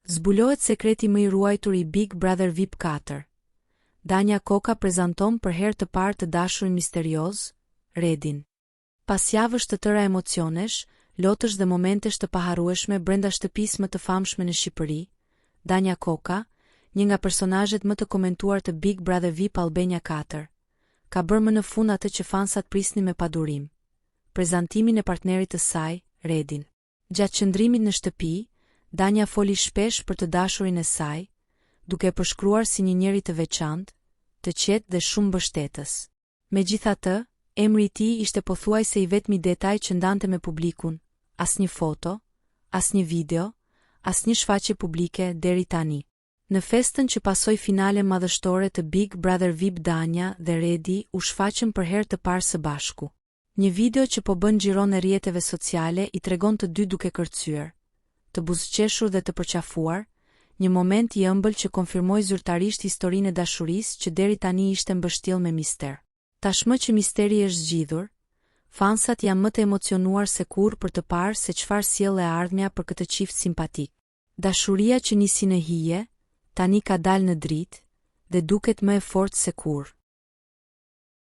Zbulohet sekreti më i ruajtur i Big Brother VIP 4. Danja Koka prezanton për herë të parë të dashurin misterioz, Redin. Pas javësh të tëra emocionesh, lotësh dhe momentesh të paharrueshme brenda shtëpisë më të famshme në Shqipëri, Danja Koka, një nga personazhet më të komentuar të Big Brother VIP Albania 4, ka bërë më në fund atë që fansat prisnin me padurim: prezantimin e partnerit të saj, Redin. Gjatë qëndrimit në shtëpi, Danja foli shpesh për të dashurin e saj, duke e përshkruar si një njeri të veçantë, të qetë dhe shumë mbështetës. Megjithatë, emri i tij ishte pothuajse i vetmi detaj që ndante me publikun, asnjë foto, asnjë video, asnjë shfaqje publike deri tani. Në festën që pasoi finale madhështore të Big Brother VIP, Danja dhe Redi u shfaqën për herë të parë së bashku. Një video që po bën xhiro në rrjeteve sociale i tregon të dy duke kërcyer, të buzëqeshur dhe të përqafuar, një moment i ëmbël që konfirmoi zyrtarisht historinë e dashurisë që deri tani ishte mbështjellë me mister. Tashmë që misteri është zgjidhur, fansat janë më të emocionuar se kurrë për të parë se çfarë sjell e ardhmja për këtë çift simpatik. Dashuria që nisi në hije, tani ka dalë në dritë dhe duket më e fortë se kurrë.